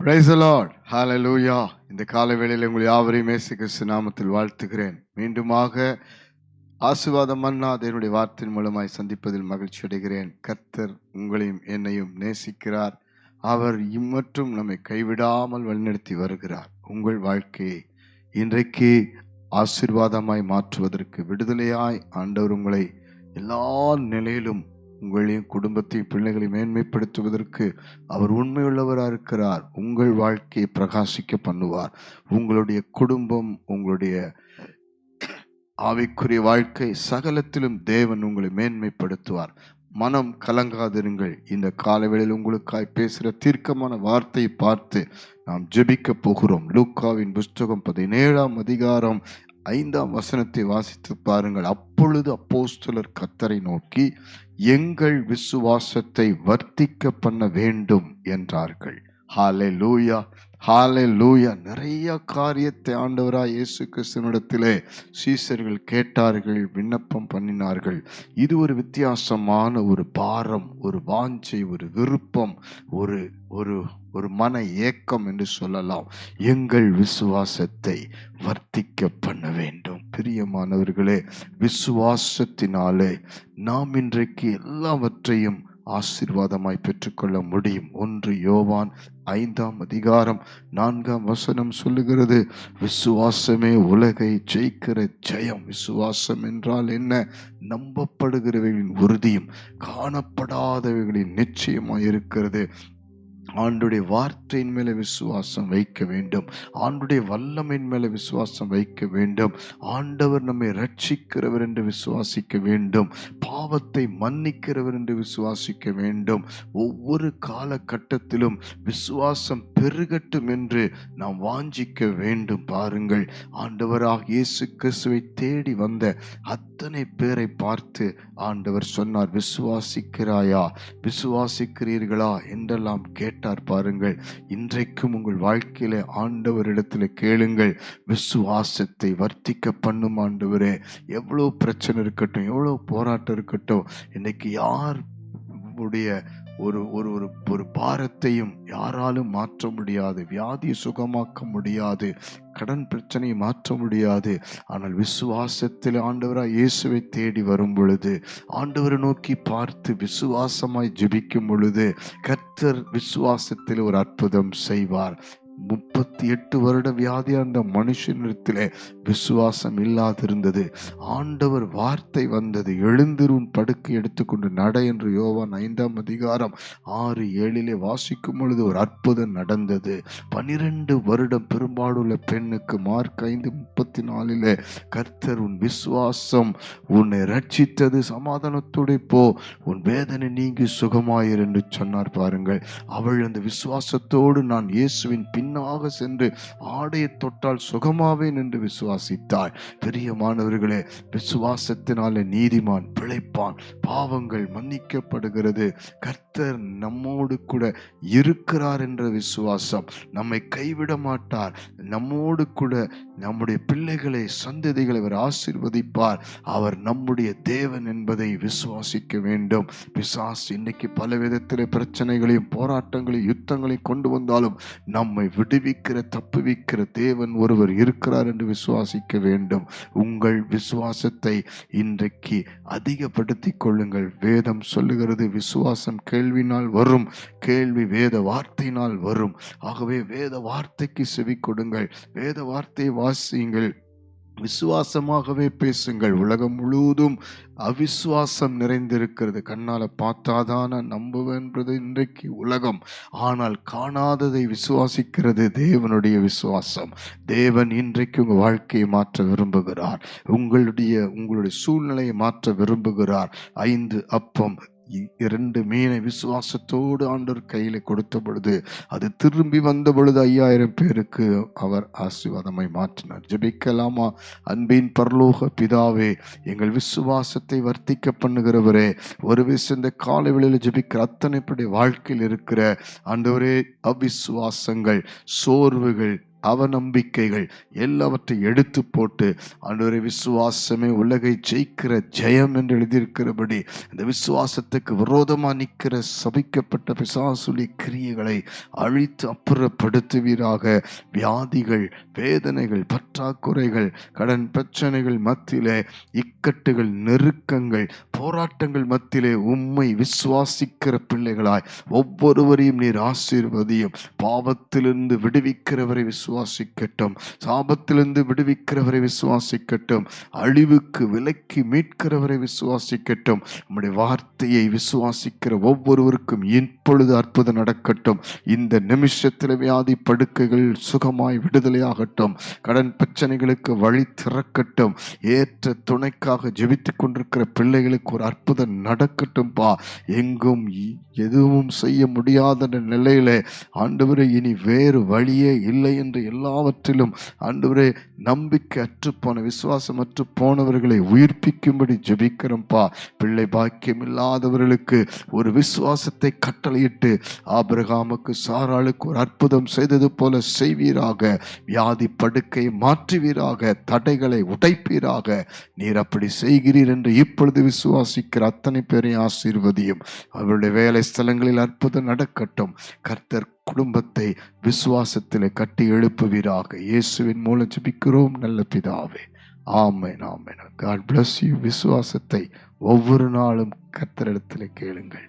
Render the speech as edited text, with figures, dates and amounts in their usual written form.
Praise the Lord. Hallelujah. இந்த காலை வேளையில் உங்கள் யாவரையும் இயேசு கிறிஸ்து நாமத்தில் வாழ்த்துகிறேன். மீண்டுமாக ஆசீர்வாதம் மன்னா தேவனுடைய வார்த்தையின் மூலமாய் சந்திப்பதில் மகிழ்ச்சி அடைகிறேன். கர்த்தர் உங்களையும் என்னையும் நேசிக்கிறார். அவர் இம்மற்றும் நம்மை கைவிடாமல் வழிநடத்தி வருகிறார். உங்கள் வாழ்க்கையை இன்றைக்கு ஆசீர்வாதமாய் மாற்றுவதற்கு, விடுதலையாய் ஆண்டவர் உங்களை எல்லா நிலையிலும் உங்களையும் குடும்பத்தையும் பிள்ளைகளையும் மேன்மைப்படுத்துவதற்கு அவர் உண்மையுள்ளவராக இருக்கிறார். உங்கள் வாழ்க்கையை பிரகாசிக்க பண்ணுவார். உங்களுடைய குடும்பம், உங்களுடைய ஆவிக்குரிய வாழ்க்கை சகலத்திலும் தேவன் உங்களை மேன்மைப்படுத்துவார். மனம் கலங்காதிருங்கள். இந்த காலவேளையில் உங்களுக்காய் பேசுகிற தீர்க்கமான வார்த்தையை பார்த்து நாம் ஜெபிக்க போகிறோம். லூக்காவின் புஸ்தகம் 17ஆம் அதிகாரம் 5ஆம் வசனத்தை வாசித்து பாருங்கள். அப்பொழுது அப்போஸ்தலர் கர்த்தரை நோக்கி, எங்கள் விசுவாசத்தை வர்த்திக்க பண்ண வேண்டும் என்றார்கள். ஹல்லேலூயா, ஹல்லேலூயா. நிறைய காரியத்தை ஆண்டவராய் இயேசு கிறிஸ்துவினிடத்திலே சீஷர்கள் கேட்டார்கள், விண்ணப்பம் பண்ணினார்கள். இது ஒரு வித்தியாசமான ஒரு பாரம், ஒரு வாஞ்சை, ஒரு விருப்பம், ஒரு ஒரு ஒரு மன ஏக்கம் என்று சொல்லலாம். எங்கள் விசுவாசத்தை வர்த்திக்க பண்ண வேண்டும். பிரியமானவர்களே, விசுவாசத்தினாலே நாம் இன்றைக்கு எல்லாவற்றையும் ஆசீர்வாதமாய் பெற்றுக்கொள்ள முடியும். 1 யோவான் 5ஆம் அதிகாரம் 4ஆம் வசனம் சொல்லுகிறது, விசுவாசமே உலகை ஜெயிக்கிற ஜெயம். விசுவாசம் என்றால் என்ன? நம்பப்படுகிறவைகளின் உறுதியும் காணப்படாதவைகளின் நிச்சயமாய் இருக்கிறது. ஆண்டுடைய வார்த்தையின் மேல விசுவாசம் வைக்க வேண்டும். ஆண்டுடைய வல்லமையின் மேல விசுவாசம் வைக்க வேண்டும். ஆண்டவர் நம்மை ரட்சிக்கிறவர் என்று விசுவாசிக்க வேண்டும். பாவத்தை மன்னிக்கிறவர் என்று விசுவாசிக்க வேண்டும். ஒவ்வொரு காலகட்டத்திலும் விசுவாசம் பெருகட்டும் என்று நாம் வாஞ்சிக்க வேண்டும். பாருங்கள், ஆண்டவராக இயேசு கிறிஸ்துவை தேடி வந்த அத்தனை பேரை பார்த்து ஆண்டவர் சொன்னார், விசுவாசிக்கிறாயா, விசுவாசிக்கிறீர்களா என்றெல்லாம் கேட்டார். பாருங்கள், இன்றைக்கும் உங்கள் வாழ்க்கையில ஆண்டவரிடத்தில் கேளுங்கள், விசுவாசத்தை வர்த்திக்க பண்ணும் ஆண்டவரே. எவ்வளவு பிரச்சனை இருக்கட்டும், எவ்வளவு போராட்டம் இருக்கட்டும், இன்னைக்கு யார் உடைய ஒரு ஒரு ஒரு பாரத்தையும் யாராலும் மாற்ற முடியாது. வியாதியை சுகமாக்க முடியாது, கடன் பிரச்சனையை மாற்ற முடியாது. ஆனால் விசுவாசத்தில் ஆண்டவராய் இயேசுவை தேடி வரும் பொழுது, ஆண்டவரை நோக்கி பார்த்து விசுவாசமாய் ஜெபிக்கும் பொழுது, கர்த்தர் விசுவாசத்தில் ஒரு அற்புதம் செய்வார். 38 வருட வியாதியா அந்த மனுஷனிடத்திலே விசுவாசம் இல்லாதிருந்தது. ஆண்டவர் வார்த்தை வந்தது, எழுந்திரு உன் படுக்கை எடுத்துக்கொண்டு நட என்று யோவான் 5ஆம் அதிகாரம் 6-7 வாசிக்கும் பொழுது ஒரு அற்புதம் நடந்தது. 12 வருடம் பெரும்பாடுள்ள பெண்ணுக்கு மார்க் 5:34 கர்த்தர் உன் விசுவாசம் உன்னை ரட்சித்தது, சமாதானத்தோடு போ, உன் வேதனை நீங்கி சுகமாயிரு என்று சொன்னார். பாருங்கள், அவள் அந்த விசுவாசத்தோடு நான் இயேசுவின் பின்னாக சென்று ஆடையை தொட்டால் சுகமாவேன் என்று விசுவாசித்தாள். பிரியமானவர்களே, விசுவாசத்தினாலே நீதிமான் பிழைப்பான், பாவங்கள் மன்னிக்கப்படுகிறது. கர்த்தர் நம்மோடு கூட இருக்கிறார் என்ற விசுவாசம், நம்மை கைவிட மாட்டார், நம்மோடு கூட நம்முடைய பிள்ளைகளை, சந்ததிகளை அவர் ஆசீர்வதிப்பார். அவர் நம்முடைய தேவன் என்பதை விசுவாசிக்க வேண்டும். பிசாசு இன்னைக்கு பல விதத்திலே பிரச்சனைகளையும் போராட்டங்களையும் யுத்தங்களையும் கொண்டு வந்தாலும் நம்மை விடுவிக்கிற, தப்புவிக்கிற தேவன் ஒருவர் இருக்கிறார் என்று விசுவாசிக்க வேண்டும். உங்கள் விசுவாசத்தை இன்றைக்கு அதிகப்படுத்திக் கொள்ளுங்கள். வேதம் சொல்லுகிறது, விசுவாசம் கேள்வினால் வரும், கேள்வி வேத வார்த்தையினால் வரும். ஆகவே வேத வார்த்தைக்கு செவி கொடுங்கள், வேத வார்த்தையை வாசியுங்கள், விசுவாசமாகவே பேசுங்கள். உலகம் முழுவதும் அவிசுவாசம் நிறைந்திருக்கிறது. கண்ணால பார்த்தாதான் நம்புவென்றது இன்றைக்கு உலகம். ஆனால் காணாததை விசுவாசிக்கிறது தேவனுடைய விசுவாசம். தேவன் இன்றைக்கு உங்கள் வாழ்க்கையை மாற்ற விரும்புகிறார். உங்களுடைய சூழ்நிலையை மாற்ற விரும்புகிறார். 5 அப்பம் 2 மீனை விசுவாசத்தோடு ஆண்டவர் கையில கொடுத்த பொழுது, அது திரும்பி வந்த பொழுது 5000 பேருக்கு அவர் ஆசீர்வாதமாய் மாற்றினார். ஜெபிக்கலாமா? அன்பின் பரலோக பிதாவே, எங்கள் விசுவாசத்தை வர்த்திக்க பண்ணுகிறவரே, ஒரு விஷயம் இந்த காலை வேளையில் ஜெபிக்கிற அத்தனை பேருடைய வாழ்க்கையில் இருக்கிற ஆண்டவரே அவிசுவாசங்கள், சோர்வுகள், அவநம்பிக்கைகள் எல்லாவற்றை எடுத்து போட்டு ஆண்டவரே, விசுவாசமே உலகை ஜெயிக்கிற ஜெயம் என்று எழுதியிருக்கிறபடி இந்த விசுவாசத்துக்கு விரோதமா நிற்கிற சபிக்கப்பட்ட பிசாசுலி கிரியைகளை அழித்து அப்புறப்படுத்துவீராக. வியாதிகள், வேதனைகள், பற்றாக்குறைகள், கடன் பிரச்சனைகள் மத்தியிலே, இக்கட்டுகள், நெருக்கங்கள், போராட்டங்கள் மத்தியிலே உம்மை விசுவாசிக்கிற பிள்ளைகளாய் ஒவ்வொருவரையும் நீர் ஆசீர்வதியும். பாவத்திலிருந்து விடுவிக்கிறவரை விசுவாசிக்கட்டும், சாபத்திலிருந்து விடுவிக்கிறவரை விசுவாசிக்கட்டும், அழிவுக்கு விலக்கி மீட்கிறவரை விசுவாசிக்கட்டும். நம்முடைய வார்த்தையை விசுவாசிக்கிற ஒவ்வொருவருக்கும் இப்பொழுது அற்புதம் நடக்கட்டும். இந்த நிமிஷத்தில் வியாதி படுக்கைகள் சுகமாய் விடுதலையாகட்டும். கடன் பிரச்சனைகளுக்கு வழி திறக்கட்டும். ஏற்ற துணைக்காக ஜெபித்துக் கொண்டிருக்கிற பிள்ளைகளுக்கு ஒரு அற்புதம் நடக்கட்டும் பா. எங்கும் எதுவும் செய்ய முடியாத நிலையிலே ஆண்டவரே, இனி வேறு வழியே இல்லை என்று எல்லாவற்றிலும் ஆண்டவரே, நம்பிக்கை அற்றுப்போன, விசுவாசமற்று போனவர்களை உயிர்ப்பிக்கும்படி ஜெபிக்கிறோம்ப்பா. பிள்ளை பாக்கியம் இல்லாதவர்களுக்கு ஒரு விசுவாசத்தை கட்டளையிட்டு ஆபிரகாமுக்கு சாராளுக்கு ஒரு அற்புதம் செய்தது போல செய்வீராக. வியாதி படுக்கை மாற்றுவீராக, தடைகளை உடைப்பீராக. நீர் அப்படி செய்கிறீர் என்று இப்பொழுது விசுவாசிக்கிற அத்தனை பேரை ஆசீர்வதியும். அவருடைய வேலை ஸ்தலங்களில் அற்புதம் நடக்கட்டும். கர்த்தர் குடும்பத்தை விசுவாசத்திலே கட்டி எழுப்புவீராக. இயேசுவின் மூலம் ஜெபிக்கிறோம் நல்ல பிதாவே. ஆமென், ஆமென். God bless you. விசுவாசத்தை ஒவ்வொரு நாளும் கர்த்தரிடத்திலே கேளுங்கள்.